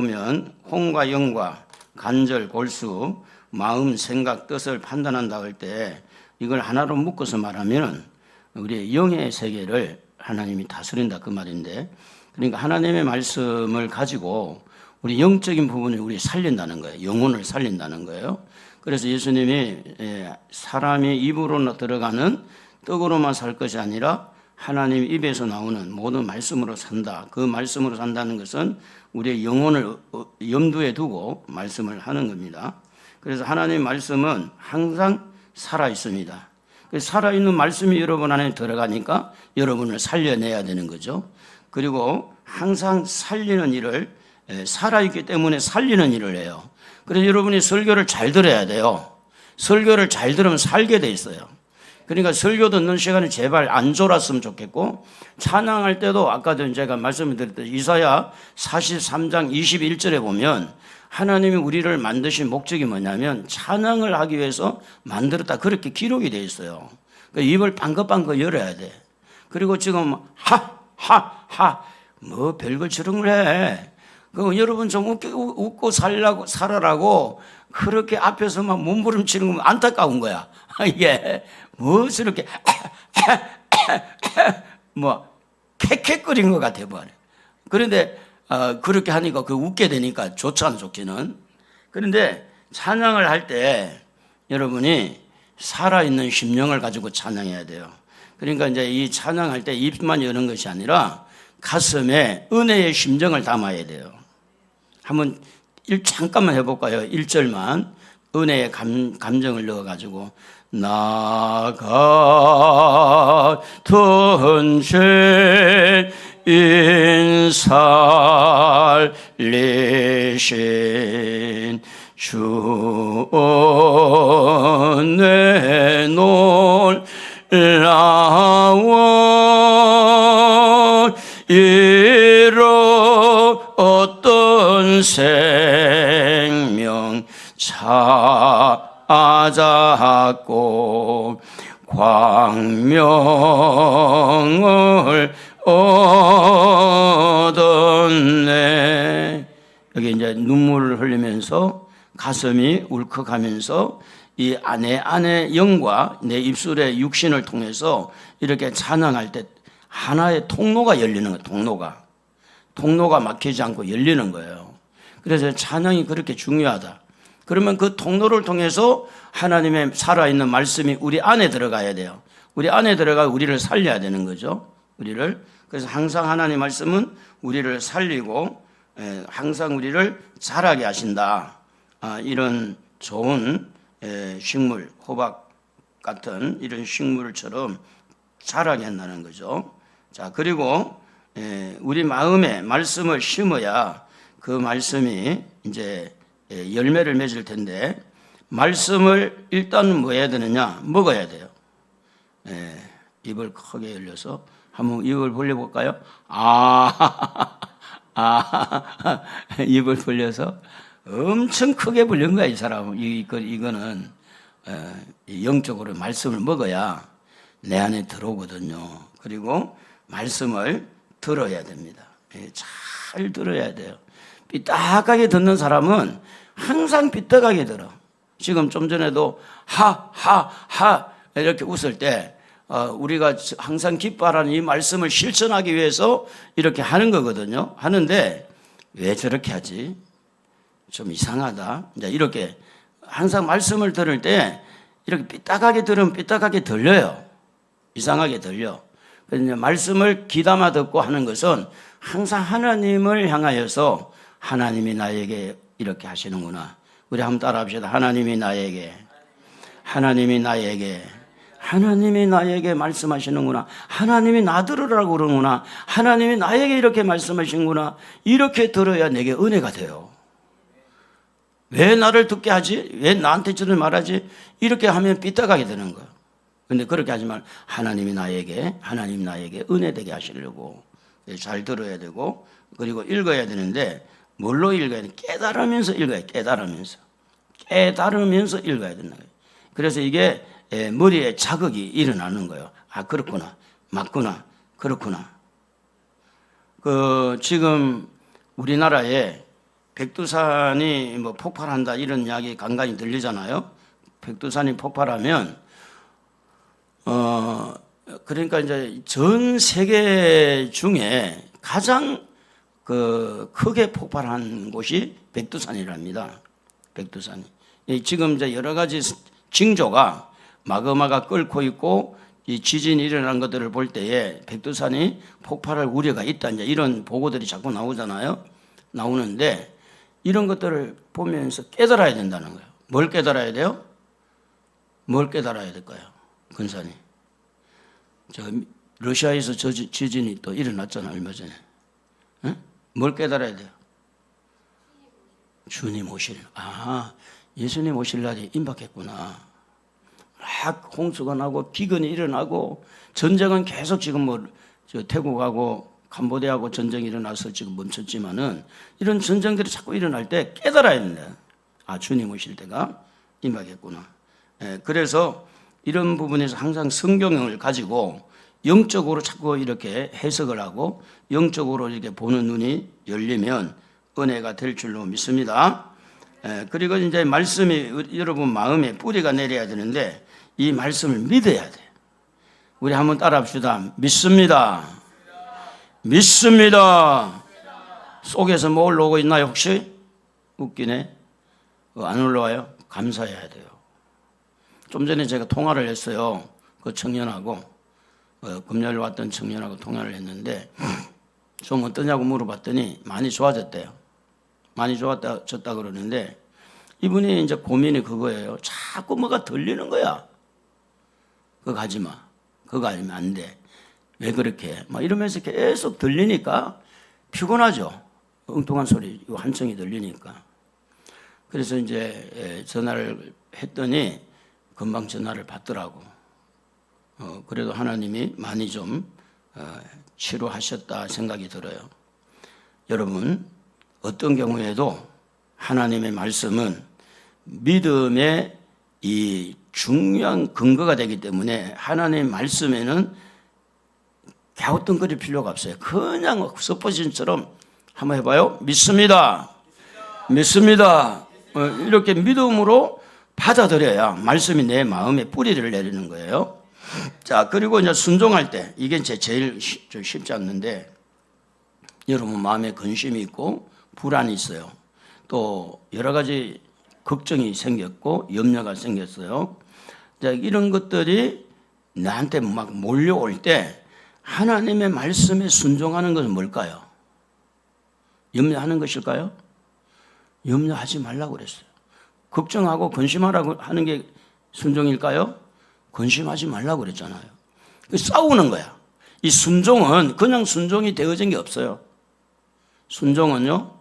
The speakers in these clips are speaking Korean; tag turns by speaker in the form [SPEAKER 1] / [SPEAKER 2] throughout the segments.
[SPEAKER 1] 보면 혼과 영과 간절, 골수, 마음, 생각, 뜻을 판단한다 할 때 이걸 하나로 묶어서 말하면 우리의 영의 세계를 하나님이 다스린다 그 말인데, 그러니까 하나님의 말씀을 가지고 우리 영적인 부분을 우리 살린다는 거예요. 영혼을 살린다는 거예요. 그래서 예수님이 사람이 입으로 들어가는 떡으로만 살 것이 아니라 하나님 입에서 나오는 모든 말씀으로 산다. 그 말씀으로 산다는 것은 우리의 영혼을 염두에 두고 말씀을 하는 겁니다. 그래서 하나님의 말씀은 항상 살아 있습니다. 살아있는 말씀이 여러분 안에 들어가니까 여러분을 살려내야 되는 거죠. 그리고 항상 살리는 일을, 살아있기 때문에 살리는 일을 해요. 그래서 여러분이 설교를 잘 들어야 돼요. 설교를 잘 들으면 살게 돼 있어요. 그러니까 설교 듣는 시간에 제발 안 졸았으면 좋겠고, 찬양할 때도 아까도 제가 말씀드렸듯이 이사야 43장 21절에 보면 하나님이 우리를 만드신 목적이 뭐냐면 찬양을 하기 위해서 만들었다, 그렇게 기록이 되어 있어요. 그러니까 입을 빵긋빵긋 열어야 돼. 그리고 지금 뭐 별걸 저런 걸 해. 여러분 좀 웃고 살아라고 그렇게 앞에서 막 몸부림치는 건 안타까운 거야. 이게 뭐 저렇게 뭐 캑캑거린 것 같아 버려. 그런데 그렇게 하니까 그 웃게 되니까 좋잖아, 좋기는. 그런데 찬양을 할 때 여러분이 살아있는 심령을 가지고 찬양해야 돼요. 그러니까 이제 이 찬양할 때 입만 여는 것이 아니라 가슴에 은혜의 심정을 담아야 돼요. 한번 잠깐만 해볼까요? 1절만 은혜의 감정을 넣어가지고 나 같은 죄인 살리신 주 은혜 놀라워 이로 어떤 생명 찾았고 광명을 얻었네. 여기 이제 눈물을 흘리면서 가슴이 울컥하면서 이 내 안의 영과 내 입술의 육신을 통해서 이렇게 찬양할 때 하나의 통로가 열리는 거예요. 통로가 막히지 않고 열리는 거예요. 그래서 찬양이 그렇게 중요하다. 그러면 그 통로를 통해서 하나님의 살아있는 말씀이 우리 안에 들어가야 돼요. 우리 안에 들어가 우리를 살려야 되는 거죠. 그래서 항상 하나님의 말씀은 우리를 살리고 항상 우리를 자라게 하신다. 이런 좋은 식물, 호박 같은 이런 식물처럼 자라게 한다는 거죠. 자, 그리고 우리 마음에 말씀을 심어야 그 말씀이 이제 열매를 맺을 텐데, 말씀을 일단 뭐 해야 되느냐? 먹어야 돼요. 입을 크게 열려서 한번 입을 벌려볼까요? 입을 벌려서 엄청 크게 벌린 거야, 이 사람은. 이거는 영적으로 말씀을 먹어야 내 안에 들어오거든요. 그리고 말씀을 들어야 됩니다. 잘 들어야 돼요. 삐딱하게 듣는 사람은 항상 삐딱하게 들어. 지금 좀 전에도 이렇게 웃을 때 우리가 항상 기뻐하라는 이 말씀을 실천하기 위해서 이렇게 하는 거거든요. 하는데 왜 저렇게 하지? 좀 이상하다. 이제 이렇게 항상 말씀을 들을 때 이렇게 삐딱하게 들으면 삐딱하게 들려요. 이상하게 들려. 그래서 말씀을 귀담아 듣고 하는 것은 항상 하나님을 향하여서 하나님이 나에게 이렇게 하시는구나. 우리 한번 따라 합시다. 하나님이 나에게 말씀하시는구나. 하나님이 나 들으라고 그러는구나. 하나님이 나에게 이렇게 말씀하시는구나. 이렇게 들어야 내게 은혜가 돼요. 왜 나를 듣게 하지? 왜 나한테 저를 말하지? 이렇게 하면 삐딱하게 되는 거예요. 근데 그렇게 하지 말고 하나님 나에게 은혜되게 하시려고 잘 들어야 되고, 그리고 읽어야 되는데 뭘로 읽어야 돼? 깨달으면서 읽어야 돼. 깨달으면서 읽어야 된다. 그래서 이게 머리에 자극이 일어나는 거예요. 그렇구나. 맞구나. 그렇구나. 지금 우리나라에 백두산이 뭐 폭발한다 이런 이야기 간간히 들리잖아요. 백두산이 폭발하면 그러니까 이제 전 세계 중에 가장 크게 폭발한 곳이 백두산이랍니다. 백두산이. 지금 이제 여러 가지 징조가 마그마가 끓고 있고 이 지진이 일어난 것들을 볼 때에 백두산이 폭발할 우려가 있다. 이제 이런 보고들이 자꾸 나오잖아요. 나오는데 이런 것들을 보면서 깨달아야 된다는 거예요. 뭘 깨달아야 돼요? 뭘 깨달아야 될까요? 근산이. 러시아에서 지진이 또 일어났잖아요. 얼마 전에. 응? 뭘 깨달아야 돼요? 주님 오실. 예수님 오실 날이 임박했구나. 막 홍수가 나고 기근이 일어나고 전쟁은 계속 지금 태국하고 캄보디아하고 전쟁이 일어나서 지금 멈췄지만은 이런 전쟁들이 자꾸 일어날 때 깨달아야 된다. 주님 오실 때가 임박했구나. 그래서 이런 부분에서 항상 성경을 가지고 영적으로 자꾸 이렇게 해석을 하고 영적으로 이렇게 보는 눈이 열리면 은혜가 될 줄로 믿습니다. 그리고 이제 말씀이 여러분 마음에 뿌리가 내려야 되는데 이 말씀을 믿어야 돼. 우리 한번 따라합시다. 믿습니다. 믿습니다. 속에서 뭐 올라오고 있나요 혹시? 웃기네. 안 올라와요? 감사해야 돼요. 좀 전에 제가 통화를 했어요. 그 청년하고 금요일 왔던 청년하고 통화를 했는데 좀 어떠냐고 물어봤더니 많이 좋아졌대요. 많이 좋아졌다 그러는데 이분이 이제 고민이 그거예요. 자꾸 뭐가 들리는 거야. 그거 하지 마. 그거 하면 안 돼. 왜 그렇게 해? 막 이러면서 계속 들리니까 피곤하죠. 엉뚱한 소리, 한청이 들리니까. 그래서 이제 전화를 했더니 금방 전화를 받더라고. 그래도 하나님이 많이 좀 치료하셨다 생각이 들어요. 여러분, 어떤 경우에도 하나님의 말씀은 믿음의 이 중요한 근거가 되기 때문에 하나님의 말씀에는 갸우뚱거릴 필요가 없어요. 그냥 서포신처럼 한번 해봐요. 믿습니다. 믿습니다. 이렇게 믿음으로 받아들여야 말씀이 내 마음에 뿌리를 내리는 거예요. 자, 그리고 이제 순종할 때 이게 제일 쉽지 않는데 여러분 마음에 근심이 있고 불안이 있어요. 또 여러 가지 걱정이 생겼고 염려가 생겼어요. 자, 이런 것들이 나한테 막 몰려올 때 하나님의 말씀에 순종하는 것은 뭘까요? 염려하는 것일까요? 염려하지 말라고 그랬어요. 걱정하고 근심하라고 하는 게 순종일까요? 근심하지 말라고 그랬잖아요. 싸우는 거야. 이 순종은 그냥 순종이 되어진 게 없어요. 순종은요,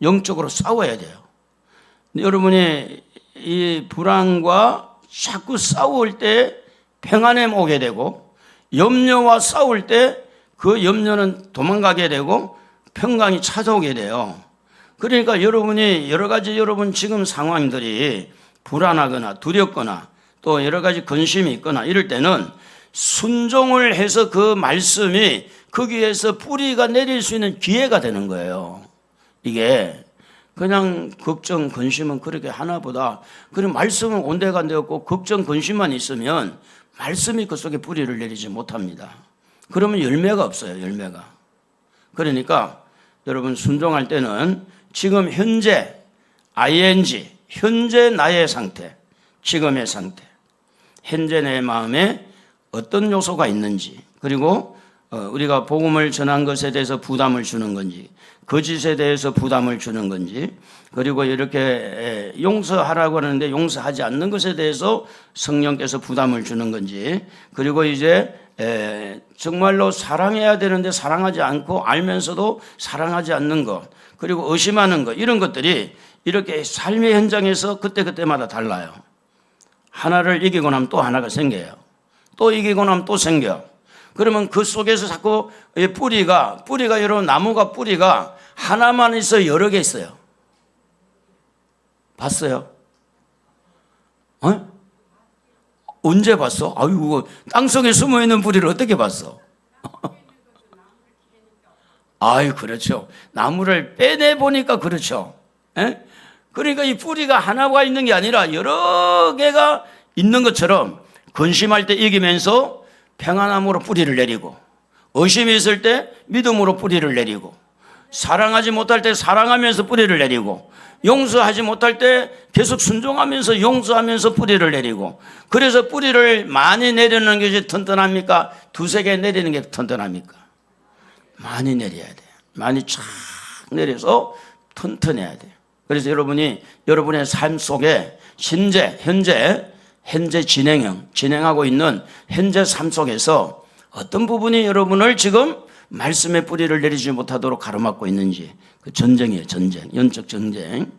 [SPEAKER 1] 영적으로 싸워야 돼요. 여러분이 이 불안과 자꾸 싸울 때 평안에 오게 되고 염려와 싸울 때 그 염려는 도망가게 되고 평강이 찾아오게 돼요. 그러니까 여러분이 여러 가지 여러분 지금 상황들이 불안하거나 두렵거나 또 여러 가지 근심이 있거나 이럴 때는 순종을 해서 그 말씀이 거기에서 뿌리가 내릴 수 있는 기회가 되는 거예요. 이게 그냥 걱정, 근심은 그렇게 하나보다 그리고 말씀은 온데간데 없고 걱정, 근심만 있으면 말씀이 그 속에 뿌리를 내리지 못합니다. 그러면 열매가 없어요. 열매가. 그러니까 여러분 순종할 때는 지금 현재 ing 현재 나의 상태, 지금의 상태, 현재 내 마음에 어떤 요소가 있는지 그리고 우리가 복음을 전한 것에 대해서 부담을 주는 건지 거짓에 대해서 부담을 주는 건지 그리고 이렇게 용서하라고 하는데 용서하지 않는 것에 대해서 성령께서 부담을 주는 건지 그리고 이제 정말로 사랑해야 되는데 사랑하지 않고 알면서도 사랑하지 않는 것 그리고 의심하는 것 이런 것들이 이렇게 삶의 현장에서 그때그때마다 달라요. 하나를 이기고 나면 또 하나가 생겨요. 또 이기고 나면 또 생겨. 그러면 그 속에서 자꾸 뿌리가 여러분 나무가 뿌리가 하나만 있어요? 여러 개 있어요? 봤어요? 언제 봤어? 아이고 땅속에 숨어있는 뿌리를 어떻게 봤어? 아유 그렇죠. 나무를 빼내보니까 그렇죠. 예? 그러니까 이 뿌리가 하나가 있는 게 아니라 여러 개가 있는 것처럼 근심할 때 이기면서 평안함으로 뿌리를 내리고, 의심이 있을 때 믿음으로 뿌리를 내리고, 사랑하지 못할 때 사랑하면서 뿌리를 내리고, 용서하지 못할 때 계속 순종하면서 용서하면서 뿌리를 내리고. 그래서 뿌리를 많이 내리는 것이 튼튼합니까? 두세 개 내리는 게 튼튼합니까? 많이 내려야 돼요. 많이 쫙 내려서 튼튼해야 돼요. 그래서 여러분이 여러분의 삶 속에 현재 진행하고 있는 현재 삶 속에서 어떤 부분이 여러분을 지금 말씀의 뿌리를 내리지 못하도록 가로막고 있는지, 그 전쟁이에요. 전쟁, 영적 전쟁.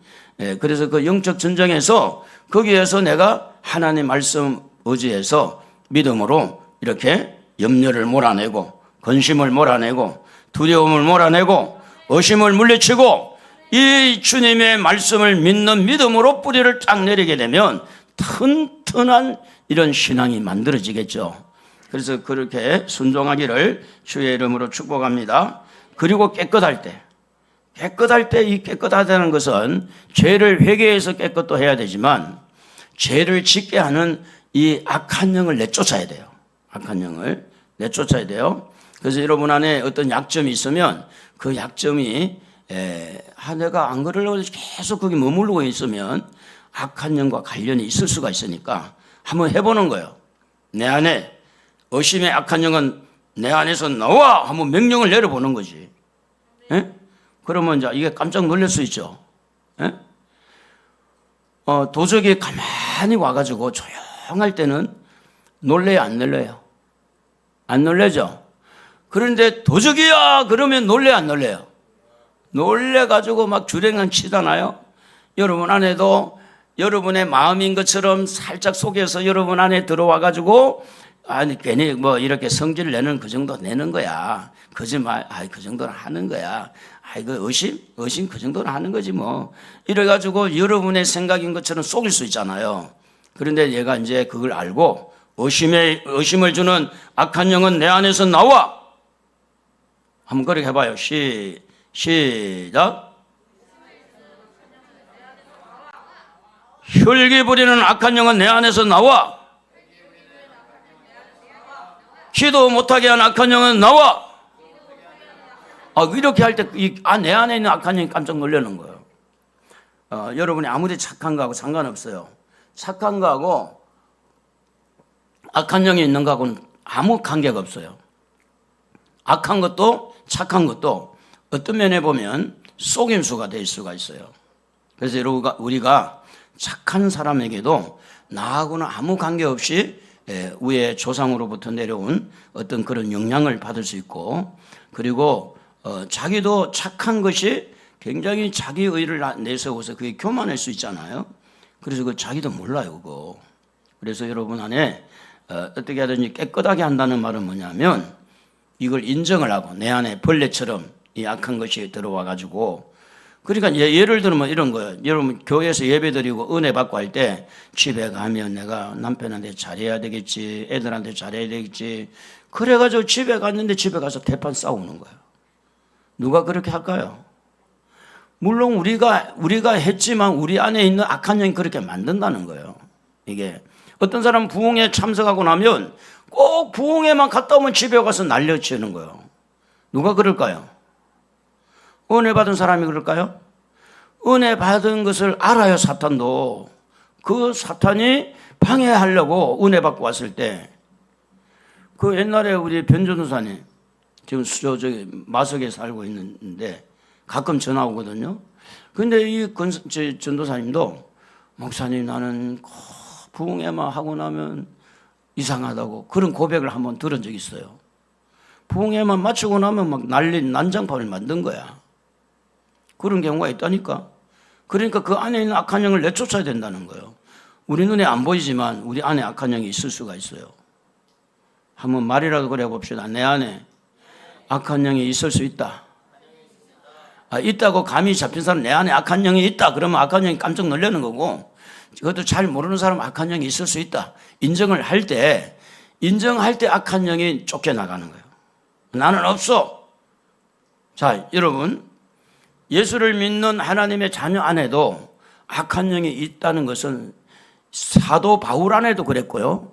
[SPEAKER 1] 그래서 그 영적 전쟁에서 거기에서 내가 하나님 말씀 의지해서 믿음으로 이렇게 염려를 몰아내고, 근심을 몰아내고, 두려움을 몰아내고, 의심을 물리치고, 이 주님의 말씀을 믿는 믿음으로 뿌리를 딱 내리게 되면 튼튼한 이런 신앙이 만들어지겠죠. 그래서 그렇게 순종하기를 주의 이름으로 축복합니다. 그리고 깨끗할 때 이 깨끗하다는 것은 죄를 회개해서 깨끗도 해야 되지만, 죄를 짓게 하는 이 악한 영을 내쫓아야 돼요. 악한 영을 내쫓아야 돼요. 그래서 여러분 안에 어떤 약점이 있으면 그 약점이 내가 안 그러려고 계속 거기 머무르고 있으면 악한 영과 관련이 있을 수가 있으니까 한번 해보는 거예요. 내 안에 의심의 악한 영은 내 안에서 나와! 한번 명령을 내려보는 거지. 예? 그러면 이제 이게 깜짝 놀랄 수 있죠. 예? 도적이 가만히 와가지고 조용할 때는 놀래요, 안 놀래요? 안 놀래죠? 그런데 도적이야! 그러면 놀래요, 안 놀래요? 놀래가지고 막 주랭랑 치잖아요. 여러분 안에도 여러분의 마음인 것처럼 살짝 속에서 여러분 안에 들어와가지고, 아니 괜히 뭐 이렇게 성질 내는 그 정도 내는 거야. 거짓말, 그 정도는 하는 거야. 그 의심 그 정도는 하는 거지 뭐. 이래가지고 여러분의 생각인 것처럼 속일 수 있잖아요. 그런데 얘가 이제 그걸 알고 의심을 주는 악한 영은 내 안에서 나와. 한번 그렇게 해봐요. 시작. 혈기 부리는 악한 영은 내 안에서 나와. 기도 못하게 하는 악한 영은 나와. 이렇게 할 때 내 안에 있는 악한 영이 깜짝 놀라는 거예요. 여러분이 아무리 착한 거하고 상관없어요. 착한 거하고 악한 영이 있는 거하고는 아무 관계가 없어요. 악한 것도 착한 것도 어떤 면에 보면 속임수가 될 수가 있어요. 그래서 우리가 착한 사람에게도 나하고는 아무 관계없이 위에 조상으로부터 내려온 어떤 그런 영향을 받을 수 있고, 그리고 자기도 착한 것이 굉장히 자기 의를 내세워서 그게 교만할 수 있잖아요. 그래서 그 자기도 몰라요, 그거. 그래서 여러분 안에 어떻게 하든지 깨끗하게 한다는 말은 뭐냐면, 이걸 인정을 하고 내 안에 벌레처럼 이 악한 것이 들어와 가지고, 그러니까 예를 들면 이런 거예요. 여러분 교회에서 예배드리고 은혜 받고 할 때 집에 가면 내가 남편한테 잘해야 되겠지, 애들한테 잘해야 되겠지, 그래가지고 집에 갔는데 집에 가서 대판 싸우는 거예요. 누가 그렇게 할까요? 물론 우리가 했지만 우리 안에 있는 악한 영이 그렇게 만든다는 거예요. 이게 어떤 사람은 부흥회 참석하고 나면 꼭 부흥회만 갔다 오면 집에 가서 난리치는 거예요. 누가 그럴까요? 은혜 받은 사람이 그럴까요? 은혜 받은 것을 알아요, 사탄도. 그 사탄이 방해하려고 은혜 받고 왔을 때, 그 옛날에 우리 변전도사님, 지금 저기 마석에 살고 있는데 가끔 전화 오거든요. 근데 이 전도사님도, 목사님 나는 부흥회만 하고 나면 이상하다고 그런 고백을 한번 들은 적이 있어요. 부흥회만 마치고 나면 막 난장판을 만든 거야. 그런 경우가 있다니까. 그러니까 그 안에 있는 악한 영을 내쫓아야 된다는 거예요. 우리 눈에 안 보이지만 우리 안에 악한 영이 있을 수가 있어요. 한번 말이라도 그래 봅시다. 내 안에 악한 영이 있을 수 있다. 있다고 감이 잡힌 사람, 내 안에 악한 영이 있다. 그러면 악한 영이 깜짝 놀라는 거고, 그것도 잘 모르는 사람 악한 영이 있을 수 있다. 인정할 때 악한 영이 쫓겨나가는 거예요. 나는 없어. 자, 여러분, 예수를 믿는 하나님의 자녀 안에도 악한 영이 있다는 것은 사도 바울 안에도 그랬고요.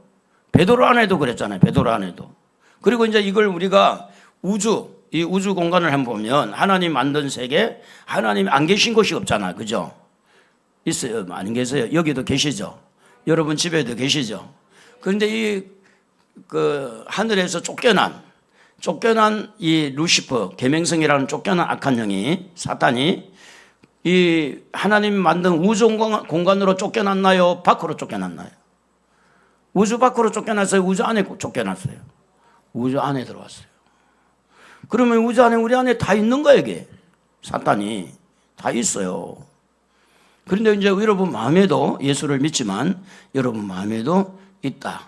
[SPEAKER 1] 베드로 안에도 그랬잖아요. 베드로 안에도. 그리고 이제 이걸 우리가 이 우주 공간을 한번 보면 하나님 만든 세계, 하나님이 안 계신 곳이 없잖아요. 그죠? 있어요? 안 계세요? 여기도 계시죠? 여러분 집에도 계시죠? 그런데 하늘에서 쫓겨난 이 루시퍼, 계명성이라는 쫓겨난 악한 영이, 사탄이 이 하나님 만든 우주 공간으로 쫓겨났나요? 밖으로 쫓겨났나요? 우주 밖으로 쫓겨났어요? 우주 안에 쫓겨났어요? 우주 안에 들어왔어요. 그러면 우주 안에, 우리 안에 다 있는 거예요, 이게. 사탄이. 다 있어요. 그런데 이제 여러분 마음에도, 예수를 믿지만 여러분 마음에도 있다.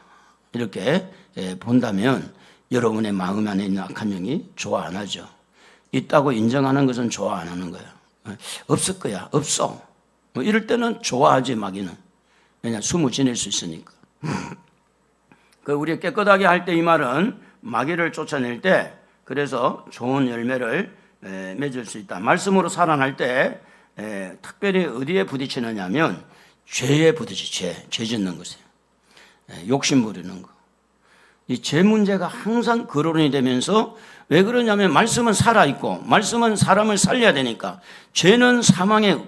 [SPEAKER 1] 이렇게 본다면 여러분의 마음 안에 있는 악한 영이 좋아 안 하죠. 있다고 인정하는 것은 좋아 안 하는 거예요. 없을 거야. 없어. 뭐 이럴 때는 좋아하지, 마귀는. 왜냐, 숨을 지낼 수 있으니까. 우리 깨끗하게 할 때 이 말은 마귀를 쫓아낼 때, 그래서 좋은 열매를 맺을 수 있다. 말씀으로 살아날 때 특별히 어디에 부딪히느냐 하면 죄에 부딪히, 죄 짓는 것이에요. 욕심 부리는 거. 이 죄 문제가 항상 거론이 되면서, 왜 그러냐면 말씀은 살아있고 말씀은 사람을 살려야 되니까. 죄는 사망의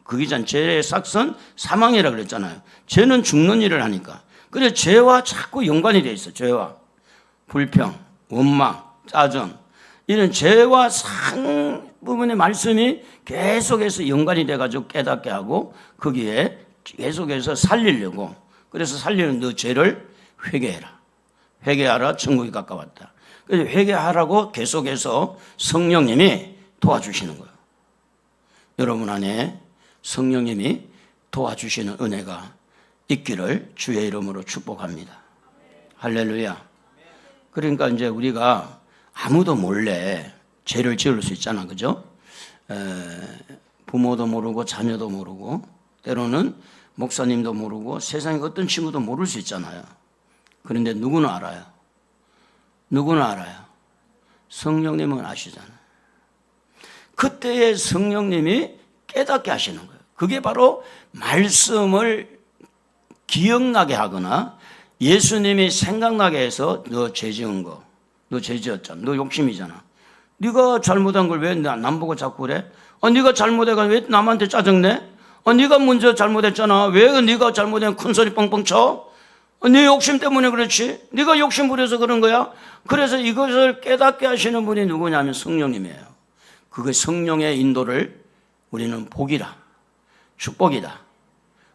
[SPEAKER 1] 극이잖아요. 죄의 삭선 사망이라고 그랬잖아요. 죄는 죽는 일을 하니까. 그래서 죄와 자꾸 연관이 되어 있어요. 죄와 불평, 원망, 짜증, 이런 죄와 상 부분의 말씀이 계속해서 연관이 돼가지고 깨닫게 하고 거기에 계속해서 살리려고. 그래서 살리는 너 죄를 회개해라. 회개하라, 천국이 가까웠다. 그래서 회개하라고 계속해서 성령님이 도와주시는 거예요. 여러분 안에 성령님이 도와주시는 은혜가 있기를 주의 이름으로 축복합니다. 할렐루야. 그러니까 이제 우리가 아무도 몰래 죄를 지을 수 있잖아. 그죠? 부모도 모르고 자녀도 모르고 때로는 목사님도 모르고 세상에 어떤 친구도 모를 수 있잖아요. 그런데 누구는 알아요. 누구는 알아요. 성령님은 아시잖아요. 그때의 성령님이 깨닫게 하시는 거예요. 그게 바로 말씀을 기억나게 하거나 예수님이 생각나게 해서 너 죄 지은 거, 너 죄 지었잖아. 너 욕심이잖아. 네가 잘못한 걸 왜 남 보고 자꾸 그래? 네가 잘못해가지고 왜 남한테 짜증내? 네가 먼저 잘못했잖아. 왜 네가 잘못한 큰 소리 뻥뻥 쳐? 네 욕심 때문에 그렇지. 네가 욕심 부려서 그런 거야. 그래서 이것을 깨닫게 하시는 분이 누구냐면 성령님이에요. 그게 성령의 인도를 우리는 복이라, 축복이다.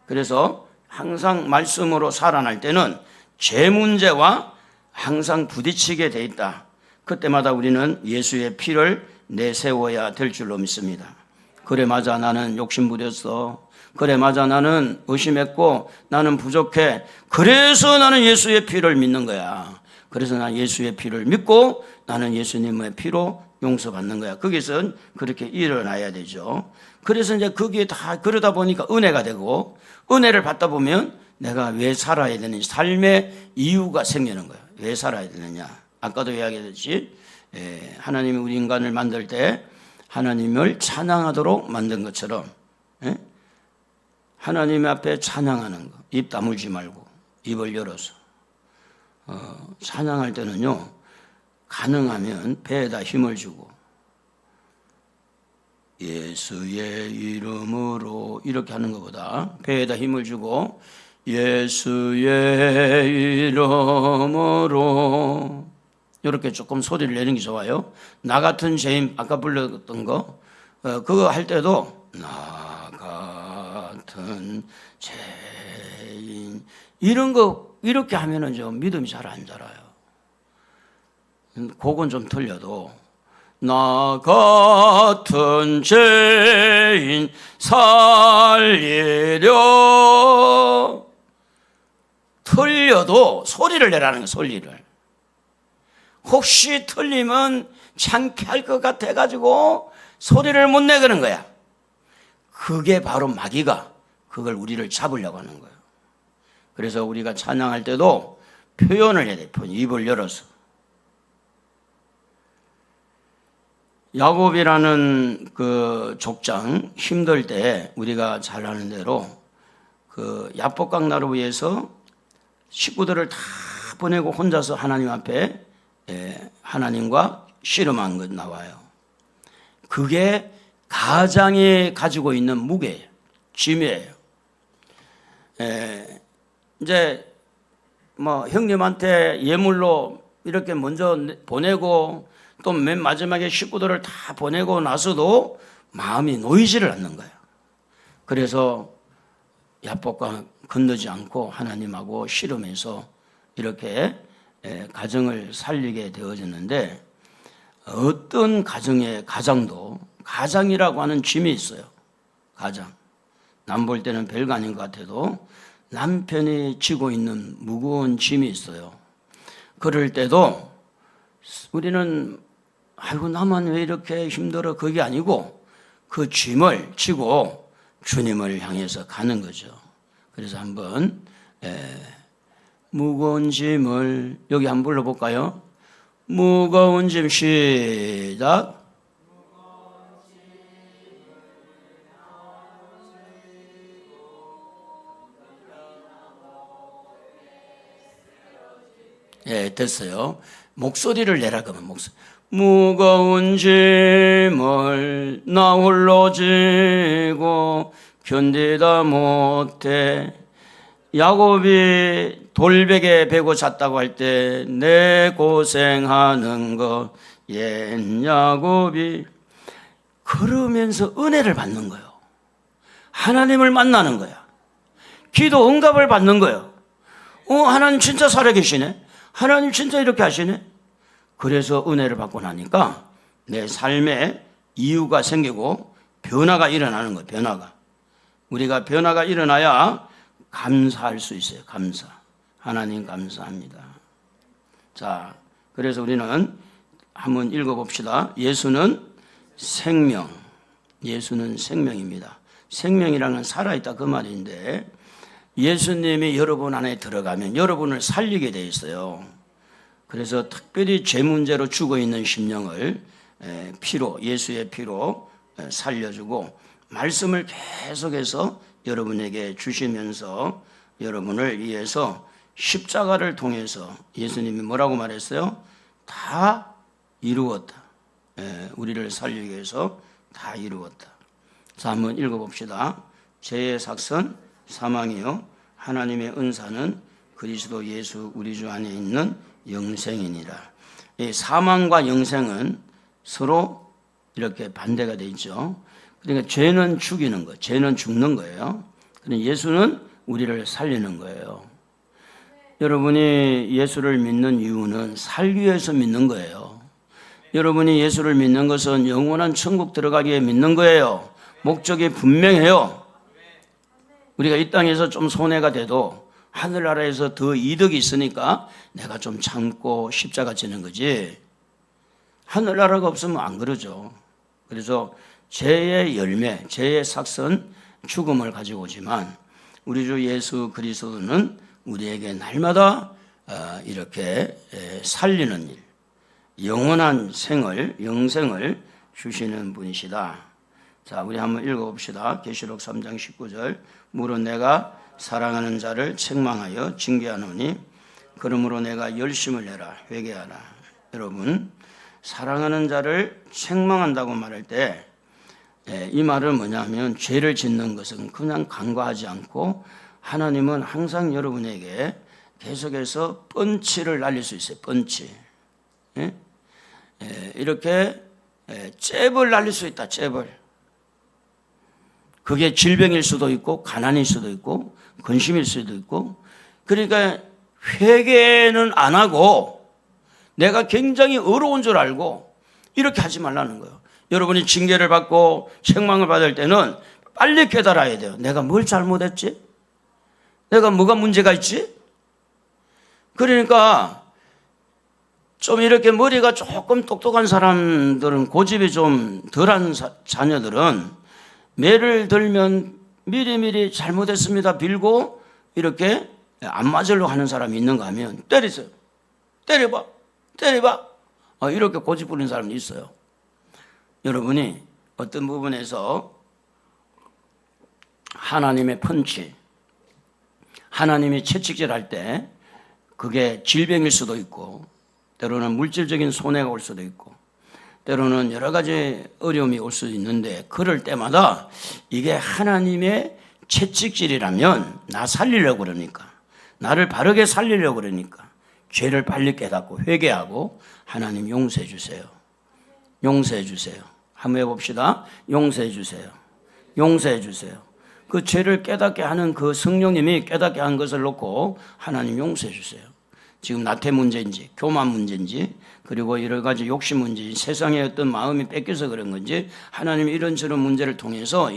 [SPEAKER 1] 그래서 항상 말씀으로 살아날 때는 죄 문제와 항상 부딪히게 돼 있다. 그때마다 우리는 예수의 피를 내세워야 될 줄로 믿습니다. 그래 맞아, 나는 욕심 부렸어. 그래 맞아, 나는 의심했고 나는 부족해. 그래서 나는 예수의 피를 믿는 거야. 그래서 난 예수의 피를 믿고 나는 예수님의 피로 용서받는 거야. 거기서 그렇게 일어나야 되죠. 그래서 이제 거기에 다 그러다 보니까 은혜가 되고, 은혜를 받다 보면 내가 왜 살아야 되는지, 삶의 이유가 생기는 거야. 왜 살아야 되느냐. 아까도 이야기했듯이 하나님이 우리 인간을 만들 때 하나님을 찬양하도록 만든 것처럼 하나님 앞에 찬양하는 거. 입 다물지 말고 입을 열어서 찬양할 때는요, 가능하면 배에다 힘을 주고 예수의 이름으로 이렇게 하는 것보다 배에다 힘을 주고 예수의 이름으로 이렇게 조금 소리를 내는 게 좋아요. 나 같은 죄인, 아까 불렀던 거 그거 할 때도 나 같은 죄인 이런 거 이렇게 하면은 좀 믿음이 잘 안 자라요. 곡은 좀 틀려도 나 같은 죄인 살리려 틀려도 소리를 내라는 거예요. 소리를. 혹시 틀리면 창피할 것 같아가지고 소리를 못 내그는 거야. 그게 바로 마귀가 그걸 우리를 잡으려고 하는 거예요. 그래서 우리가 찬양할 때도 표현을 해야 돼. 입을 열어서. 야곱이라는 그 족장 힘들 때 우리가 잘 아는 대로 그 야복강 나루에서 식구들을 다 보내고 혼자서 하나님 앞에 하나님과 씨름한 것 나와요. 그게 가장이 가지고 있는 무게예요. 짐이에요. 이제 뭐 형님한테 예물로 이렇게 먼저 보내고 또 맨 마지막에 식구들을 다 보내고 나서도 마음이 놓이지를 않는 거예요. 그래서 야복강 건너지 않고 하나님하고 씨름해서 이렇게 가정을 살리게 되어졌는데, 어떤 가장도 가장이라고 하는 짐이 있어요. 가장. 남 볼 때는 별거 아닌 것 같아도 남편이 지고 있는 무거운 짐이 있어요. 그럴 때도 우리는 아이고 나만 왜 이렇게 힘들어, 그게 아니고 그 짐을 지고 주님을 향해서 가는 거죠. 그래서 한번 무거운 짐을 여기 한번 불러볼까요? 무거운 짐 시작. 됐어요. 목소리를 내라 그러면 목소리. 무거운 짐을 나 홀로 지고 견디다 못해. 야곱이 돌베개 베고 잤다고 할 때 내 고생하는 거 옛 야곱이, 그러면서 은혜를 받는 거예요. 하나님을 만나는 거야. 기도 응답을 받는 거예요. 하나님 진짜 살아계시네. 하나님 진짜 이렇게 하시네. 그래서 은혜를 받고 나니까 내 삶에 이유가 생기고 변화가 일어나는 거예요. 우리가 변화가 일어나야 감사할 수 있어요. 감사. 하나님 감사합니다. 자, 그래서 우리는 한번 읽어봅시다. 예수는 생명. 예수는 생명입니다. 생명이라는 살아있다 그 말인데, 예수님이 여러분 안에 들어가면 여러분을 살리게 돼 있어요. 그래서 특별히 죄 문제로 죽어 있는 심령을 예수의 피로 살려주고 말씀을 계속해서 여러분에게 주시면서 여러분을 위해서 십자가를 통해서 예수님이 뭐라고 말했어요? 다 이루었다. 우리를 살리기 위해서 다 이루었다. 자, 한번 읽어봅시다. 죄의 삭선 사망이요 하나님의 은사는 그리스도 예수 우리 주 안에 있는 영생이니라. 이 사망과 영생은 서로 이렇게 반대가 되어 있죠. 그러니까 죄는 죽이는 거, 죄는 죽는 거예요. 그런데 예수는 우리를 살리는 거예요. 여러분이 예수를 믿는 이유는 살기 위해서 믿는 거예요. 여러분이 예수를 믿는 것은 영원한 천국 들어가기에 믿는 거예요. 목적이 분명해요. 우리가 이 땅에서 좀 손해가 돼도 하늘나라에서 더 이득이 있으니까 내가 좀 참고 십자가 지는 거지, 하늘나라가 없으면 안 그러죠. 그래서 죄의 열매, 죄의 삭선, 죽음을 가지고 오지만 우리 주 예수 그리스도는 우리에게 날마다 이렇게 살리는 일, 영원한 영생을 주시는 분이시다. 자, 우리 한번 읽어봅시다. 계시록 3장 19절. 무릇 내가 사랑하는 자를 책망하여 징계하노니 그러므로 내가 열심을 내라 회개하라. 여러분, 사랑하는 자를 책망한다고 말할 때 이 말은 뭐냐면, 죄를 짓는 것은 그냥 간과하지 않고 하나님은 항상 여러분에게 계속해서 펀치를 날릴 수 있어요. 펀치. 이렇게 잽을 날릴 수 있다. 잽을. 그게 질병일 수도 있고 가난일 수도 있고 근심일 수도 있고. 그러니까 회개는 안 하고 내가 굉장히 어려운 줄 알고 이렇게 하지 말라는 거예요. 여러분이 징계를 받고 책망을 받을 때는 빨리 깨달아야 돼요. 내가 뭘 잘못했지? 내가 뭐가 문제가 있지? 그러니까 좀 이렇게 머리가 조금 똑똑한 사람들은, 고집이 좀 덜한 자녀들은 매를 들면 미리미리 잘못했습니다 빌고 이렇게 안 맞으려고 하는 사람이 있는가 하면 때리세요. 때려봐. 이렇게 고집 부리는 사람이 있어요. 여러분이 어떤 부분에서 하나님의 펀치, 하나님이 채찍질할 때 그게 질병일 수도 있고 때로는 물질적인 손해가 올 수도 있고 때로는 여러 가지 어려움이 올 수도 있는데 그럴 때마다 이게 하나님의 채찍질이라면 나 살리려고 그러니까 나를 바르게 살리려고 그러니까 죄를 빨리 깨닫고 회개하고 하나님 용서해 주세요. 용서해 주세요. 한번 해봅시다. 용서해 주세요. 용서해 주세요. 그 죄를 깨닫게 하는 그 성령님이 깨닫게 한 것을 놓고 하나님 용서해 주세요. 지금 나태 문제인지 교만 문제인지 그리고 여러 가지 욕심 문제인지 세상의 어떤 마음이 뺏겨서 그런 건지 하나님이 이런저런 문제를 통해서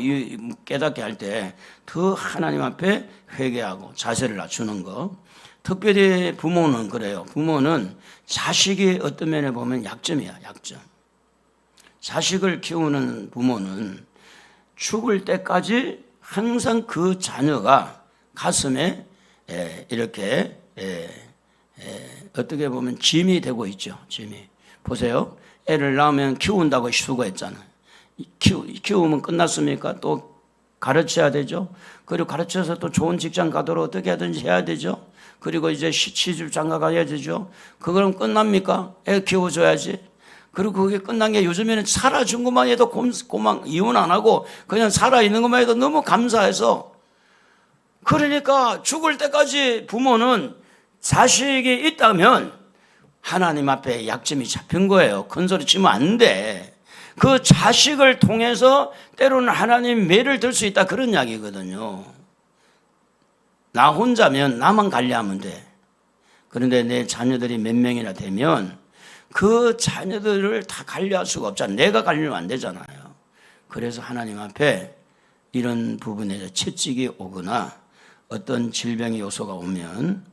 [SPEAKER 1] 깨닫게 할 때 더 하나님 앞에 회개하고 자세를 낮추는 거. 특별히 부모는 그래요. 부모는 자식이 어떤 면에 보면 약점이야. 약점. 자식을 키우는 부모는 죽을 때까지 항상 그 자녀가 가슴에 이렇게 어떻게 보면 짐이 되고 있죠. 짐이. 보세요. 애를 낳으면 키운다고 수고했잖아요. 키우면 끝났습니까? 또 가르쳐야 되죠. 그리고 가르쳐서 또 좋은 직장 가도록 어떻게 하든지 해야 되죠. 그리고 이제 시집 장가 가야 되죠. 그거는 끝납니까? 애 키워줘야지. 그리고 그게 끝난 게 요즘에는 살아준 것만 해도 고막 이혼 안 하고 그냥 살아있는 것만 해도 너무 감사해서 그러니까 죽을 때까지 부모는 자식이 있다면 하나님 앞에 약점이 잡힌 거예요. 큰 소리 치면 안 돼. 그 자식을 통해서 때로는 하나님 매를 들 수 있다 그런 이야기거든요. 나 혼자면 나만 관리하면 돼. 그런데 내 자녀들이 몇 명이나 되면 그 자녀들을 다 관리할 수가 없잖아. 내가 관리하면 안 되잖아요. 그래서 하나님 앞에 이런 부분에서 채찍이 오거나 어떤 질병의 요소가 오면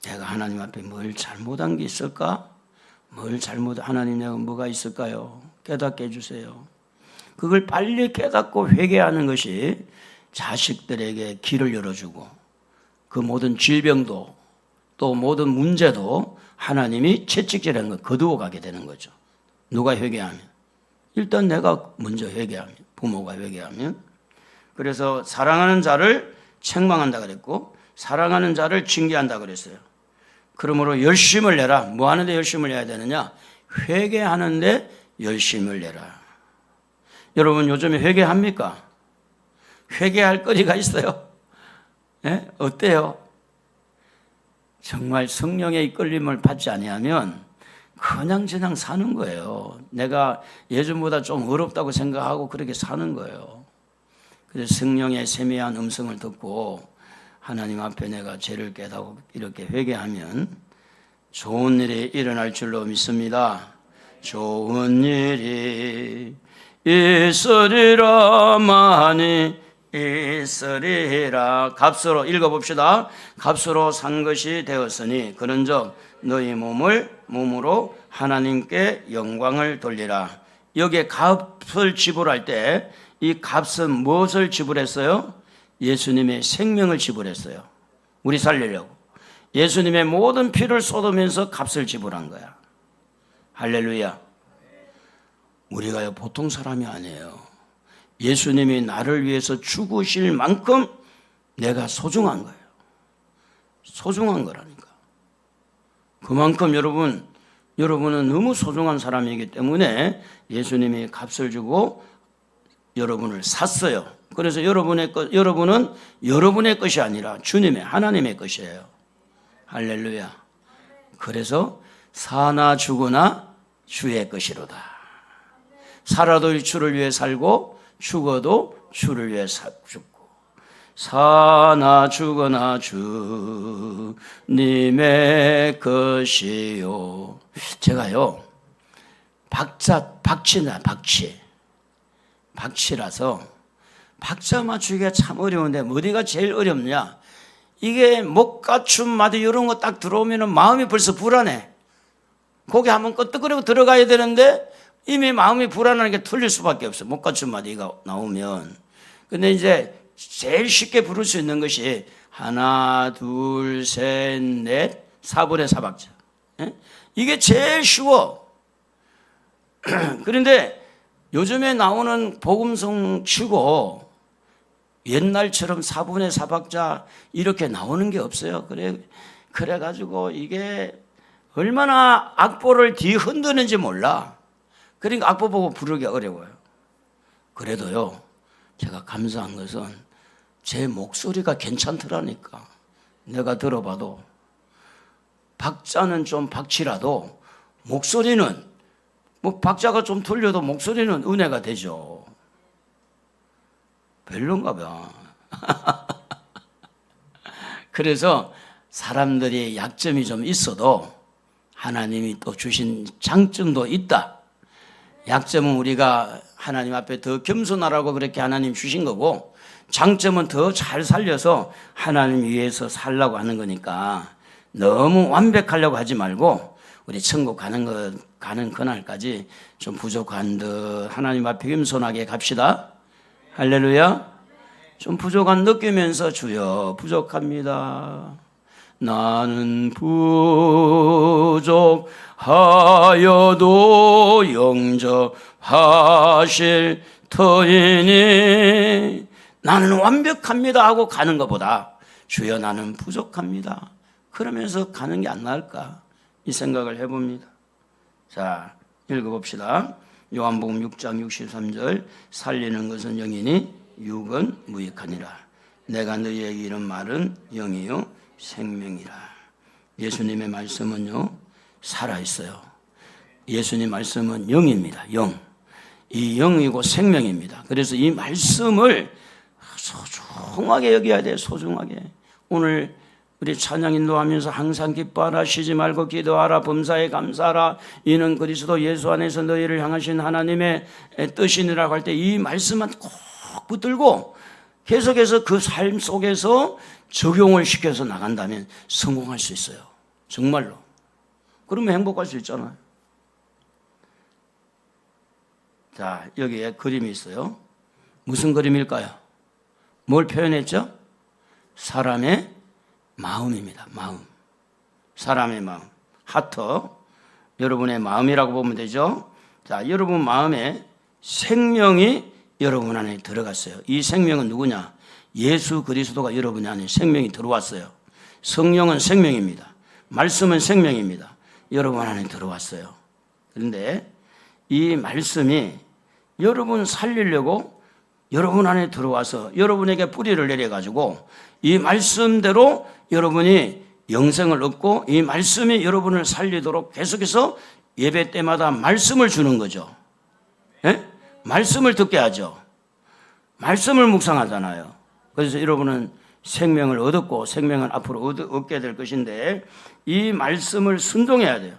[SPEAKER 1] 내가 하나님 앞에 뭘 잘못한 게 있을까? 하나님 내가 뭐가 있을까요? 깨닫게 해주세요. 그걸 빨리 깨닫고 회개하는 것이 자식들에게 길을 열어주고 그 모든 질병도 또 모든 문제도 하나님이 채찍질하는 걸 거두어 가게 되는 거죠. 누가 회개하면? 일단 내가 먼저 회개하면, 부모가 회개하면. 그래서 사랑하는 자를 책망한다 그랬고 사랑하는 자를 징계한다 그랬어요. 그러므로 열심을 내라. 뭐 하는데 열심을 내야 되느냐? 회개하는데 열심을 내라. 여러분 요즘에 회개합니까? 회개할 거리가 있어요? 네? 어때요? 정말 성령의 이끌림을 받지 아니하면 그냥 사는 거예요. 내가 예전보다 좀 어렵다고 생각하고 그렇게 사는 거예요. 그래서 성령의 세미한 음성을 듣고 하나님 앞에 내가 죄를 깨닫고 이렇게 회개하면 좋은 일이 일어날 줄로 믿습니다. 좋은 일이 있으리라 많이 있으리라. 값으로 읽어봅시다. 값으로 산 것이 되었으니 그런즉 너희 몸으로 하나님께 영광을 돌리라. 여기에 값을 지불할 때 이 값은 무엇을 지불했어요? 예수님의 생명을 지불했어요. 우리 살리려고. 예수님의 모든 피를 쏟으면서 값을 지불한 거야. 할렐루야. 우리가 보통 사람이 아니에요. 예수님이 나를 위해서 죽으실 만큼 내가 소중한 거예요. 소중한 거라니까. 그만큼 여러분은 너무 소중한 사람이기 때문에 예수님이 값을 주고 여러분을 샀어요. 그래서 여러분은 여러분의 것이 아니라 주님의 하나님의 것이에요. 할렐루야. 그래서 사나 죽으나 주의 것이로다. 살아도 주를 위해 살고 죽어도 주를 위해 죽고 사나 죽으나 주님의 것이요. 제가요 박치라서 박자 맞추기가 참 어려운데 어디가 제일 어렵냐? 이게 목 갖춤 마디 이런 거 딱 들어오면 마음이 벌써 불안해. 거기 한번 끄떡거리고 들어가야 되는데 이미 마음이 불안하게 틀릴 수밖에 없어. 목 갖춤 마디가 나오면. 근데 이제 제일 쉽게 부를 수 있는 것이 하나, 둘, 셋, 넷, 4분의 4박자. 이게 제일 쉬워. 그런데 요즘에 나오는 복음성 치고 옛날처럼 4분의 4박자 이렇게 나오는 게 없어요. 그래가지고 이게 얼마나 악보를 뒤흔드는지 몰라. 그러니까 악보 보고 부르기 어려워요. 그래도요, 제가 감사한 것은 제 목소리가 괜찮더라니까. 내가 들어봐도 박자는 좀 박치라도 목소리는 뭐 박자가 좀 틀려도 목소리는 은혜가 되죠. 별론가 봐. 그래서 사람들이 약점이 좀 있어도 하나님이 또 주신 장점도 있다. 약점은 우리가 하나님 앞에 더 겸손하라고 그렇게 하나님 주신 거고, 장점은 더 잘 살려서 하나님 위해서 살라고 하는 거니까 너무 완벽하려고 하지 말고 우리 천국 가는 그날까지 좀 부족한 듯 하나님 앞에 겸손하게 갑시다. 할렐루야. 좀 부족한 느끼면서 주여 부족합니다. 나는 부족하여도 영접하실 터이니 나는 완벽합니다 하고 가는 것보다 주여 나는 부족합니다 그러면서 가는 게 안 나을까 이 생각을 해봅니다. 자, 읽어봅시다. 요한복음 6장 63절 살리는 것은 영이니 육은 무익하니라. 내가 너희에게 이런 말은 영이요 생명이라. 예수님의 말씀은요 살아있어요. 예수님 말씀은 영입니다. 영. 이 영이고 생명입니다. 그래서 이 말씀을 소중하게 여겨야 돼요. 소중하게. 오늘 우리 찬양 인도하면서 항상 기뻐하라 쉬지 말고 기도하라 범사에 감사하라 이는 그리스도 예수 안에서 너희를 향하신 하나님의 뜻이니라고 할 때 이 말씀만 꼭 붙들고 계속해서 그 삶 속에서 적용을 시켜서 나간다면 성공할 수 있어요. 정말로. 그러면 행복할 수 있잖아요. 자, 여기에 그림이 있어요. 무슨 그림일까요? 뭘 표현했죠? 사람의 마음입니다. 마음. 사람의 마음. 하트. 여러분의 마음이라고 보면 되죠. 자, 여러분 마음에 생명이 여러분 안에 들어갔어요. 이 생명은 누구냐? 예수 그리스도가 여러분 안에 생명이 들어왔어요. 성령은 생명입니다. 말씀은 생명입니다. 여러분 안에 들어왔어요. 그런데 이 말씀이 여러분 살리려고 여러분 안에 들어와서 여러분에게 뿌리를 내려가지고 이 말씀대로 여러분이 영생을 얻고 이 말씀이 여러분을 살리도록 계속해서 예배 때마다 말씀을 주는 거죠. 네? 말씀을 듣게 하죠. 말씀을 묵상하잖아요. 그래서 여러분은 생명을 얻었고 생명을 앞으로 얻게 될 것인데 이 말씀을 순종해야 돼요.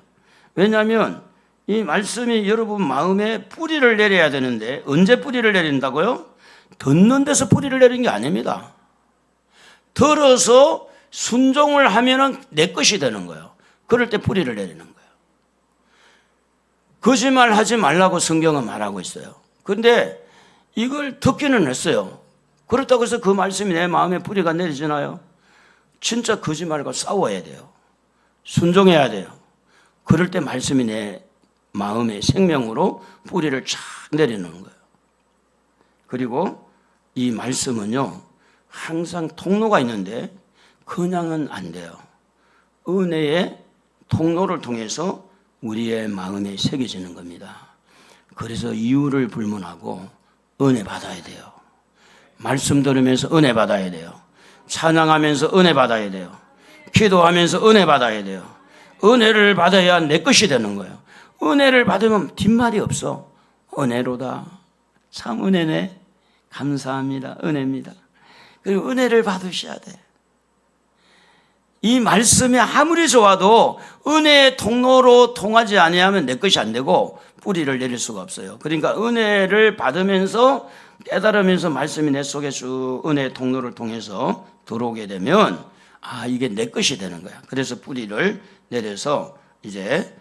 [SPEAKER 1] 왜냐하면 이 말씀이 여러분 마음에 뿌리를 내려야 되는데 언제 뿌리를 내린다고요? 듣는 데서 뿌리를 내리는 게 아닙니다. 들어서 순종을 하면은 내 것이 되는 거예요. 그럴 때 뿌리를 내리는 거예요. 거짓말 하지 말라고 성경은 말하고 있어요. 그런데 이걸 듣기는 했어요. 그렇다고 해서 그 말씀이 내 마음에 뿌리가 내리잖아요. 진짜 거짓말과 싸워야 돼요. 순종해야 돼요. 그럴 때 말씀이 내 마음의 생명으로 뿌리를 쫙 내리는 거예요. 그리고 이 말씀은요 항상 통로가 있는데 그냥은 안 돼요. 은혜의 통로를 통해서 우리의 마음에 새겨지는 겁니다. 그래서 이유를 불문하고 은혜 받아야 돼요. 말씀 들으면서 은혜 받아야 돼요. 찬양하면서 은혜 받아야 돼요. 기도하면서 은혜 받아야 돼요. 은혜를 받아야 내 것이 되는 거예요. 은혜를 받으면 뒷말이 없어. 은혜로다. 참 은혜네. 감사합니다. 은혜입니다. 그리고 은혜를 받으셔야 돼. 이 말씀이 아무리 좋아도 은혜의 통로로 통하지 아니하면 내 것이 안 되고 뿌리를 내릴 수가 없어요. 그러니까 은혜를 받으면서 깨달으면서 말씀이 내 속에 쭉 은혜의 통로를 통해서 들어오게 되면 이게 내 것이 되는 거야. 그래서 뿌리를 내려서 이제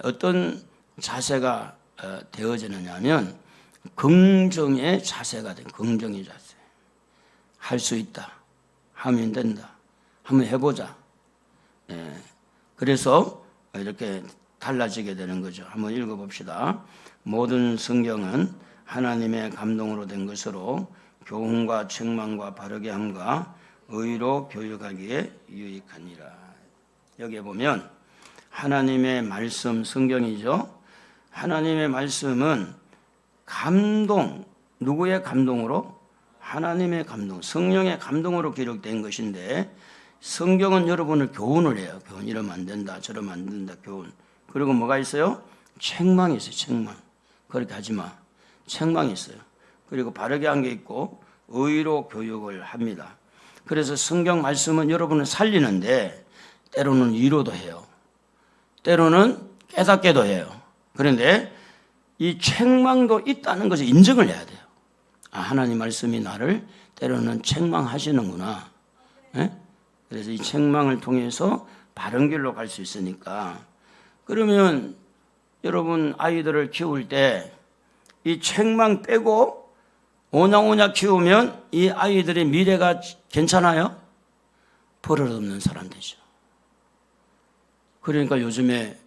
[SPEAKER 1] 어떤 자세가 되어지느냐 하면 긍정의 자세가 된 긍정의 자세. 할 수 있다. 하면 된다. 한번 해보자. 그래서 이렇게 달라지게 되는 거죠. 한번 읽어봅시다. 모든 성경은 하나님의 감동으로 된 것으로 교훈과 책망과 바르게 함과 의로 교육하기에 유익하니라. 여기에 보면 하나님의 말씀, 성경이죠. 하나님의 말씀은 감동, 누구의 감동으로? 하나님의 감동, 성령의 감동으로 기록된 것인데 성경은 여러분을 교훈을 해요. 교훈, 이러면 안 된다, 저러면 안 된다, 교훈. 그리고 뭐가 있어요? 책망이 있어요. 책망. 그렇게 하지 마. 책망이 있어요. 그리고 바르게 한 게 있고 의로 교육을 합니다. 그래서 성경 말씀은 여러분을 살리는데 때로는 위로도 해요. 때로는 깨닫게도 해요. 그런데 이 책망도 있다는 것을 인정을 해야 돼요. 아, 하나님 말씀이 나를 때로는 책망하시는구나. 네? 그래서 이 책망을 통해서 바른 길로 갈 수 있으니까. 그러면 여러분 아이들을 키울 때 이 책망 빼고 오냐오냐 키우면 이 아이들의 미래가 괜찮아요? 버릇없는 사람 되죠. 그러니까 요즘에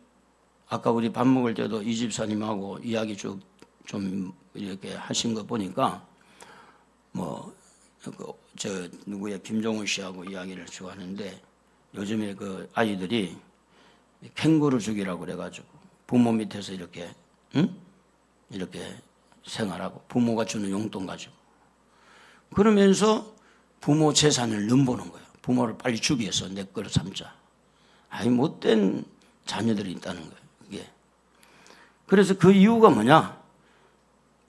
[SPEAKER 1] 아까 우리 밥 먹을 때도 이 집사님하고 이야기 쭉 좀 이렇게 하신 거 보니까 누구야 김종훈 씨하고 이야기를 쭉 하는데 요즘에 그 아이들이 캥거루 주기라고 그래가지고 부모 밑에서 이렇게 이렇게 생활하고 부모가 주는 용돈 가지고 그러면서 부모 재산을 넘보는 거예요. 부모를 빨리 주기 위해서 내 거를 삼자. 아니 못된 자녀들이 있다는 거예요. 이게. 그래서 그 이유가 뭐냐?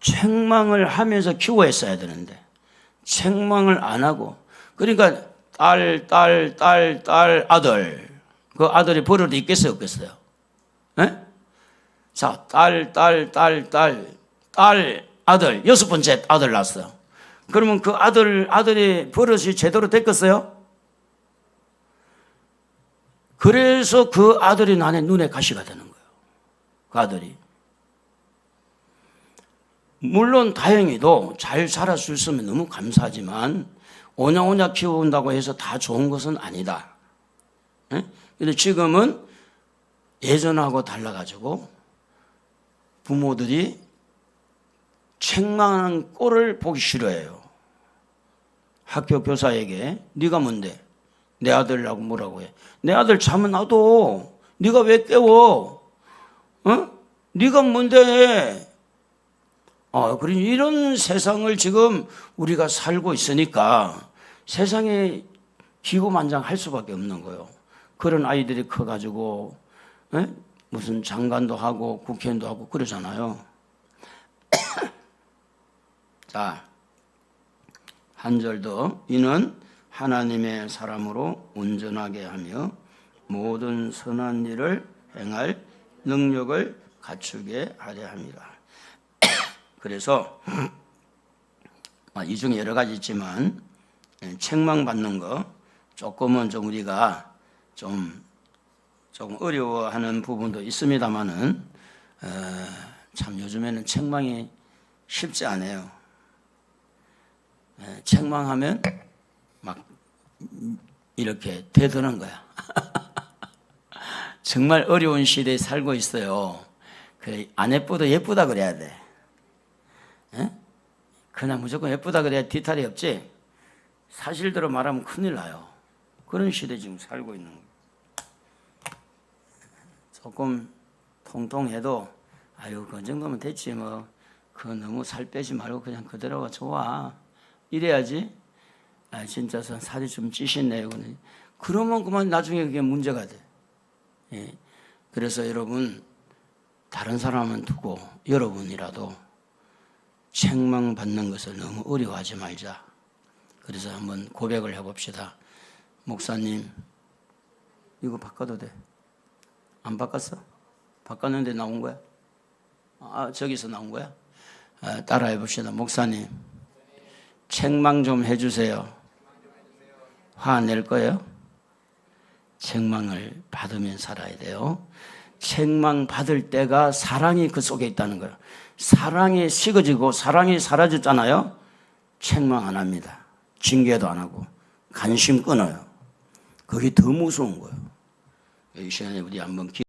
[SPEAKER 1] 책망을 하면서 키워했어야 되는데 책망을 안 하고 그러니까 딸 아들 그 아들이 버릇이 있겠어요 없겠어요? 에? 자 딸 아들 6번째 아들 낳았어요. 그러면 그 아들이 버릇이 제대로 됐겠어요? 그래서 그 아들이 나의 눈에 가시가 되는 거예요. 그 아들이. 물론 다행히도 잘 자랄 수 있으면 너무 감사하지만 오냐오냐 키운다고 해서 다 좋은 것은 아니다. 그런데 지금은 예전하고 달라가지고 부모들이 책망하는 꼴을 보기 싫어해요. 학교 교사에게 네가 뭔데? 내 아들이라고 뭐라고 해? 내 아들 잠은 놔둬. 네가 왜 깨워? 네가 뭔데? 그러니 이런 세상을 지금 우리가 살고 있으니까 세상에 기고만장할 수밖에 없는 거예요. 그런 아이들이 커가지고 무슨 장관도 하고 국회의원도 하고 그러잖아요. 자, 한 절 더. 이는 하나님의 사람으로 온전하게 하며 모든 선한 일을 행할 능력을 갖추게 하려 합니다. 그래서 이 중에 여러 가지 있지만 책망받는 거 조금은 좀 우리가 조금 어려워하는 부분도 있습니다만은 참 요즘에는 책망이 쉽지 않아요. 책망하면 막 이렇게 대드는 거야. 정말 어려운 시대에 살고 있어요. 안 예쁘다 예쁘다 그래야 돼. 그냥 무조건 예쁘다 그래야 뒤탈이 없지. 사실대로 말하면 큰일 나요. 그런 시대에 지금 살고 있는 거예요. 조금 통통해도 아유 그 정도면 됐지 뭐. 그거 너무 살 빼지 말고 그냥 그대로가 좋아. 이래야지. 진짜 살이 좀 찌시네요. 그러면 그만 나중에 그게 문제가 돼. 예. 그래서 여러분 다른 사람은 두고 여러분이라도 책망받는 것을 너무 어려워하지 말자. 그래서 한번 고백을 해봅시다. 목사님 이거 바꿔도 돼? 안 바꿨어? 바꿨는데 나온 거야? 저기서 나온 거야? 따라해 봅시다. 목사님 책망 좀 해주세요. 화낼 거예요? 책망을 받으면 살아야 돼요. 책망 받을 때가 사랑이 그 속에 있다는 거예요. 사랑이 식어지고 사랑이 사라졌잖아요. 책망 안 합니다. 징계도 안 하고 관심 끊어요. 그게 더 무서운 거예요. 이 시간에 우리 한번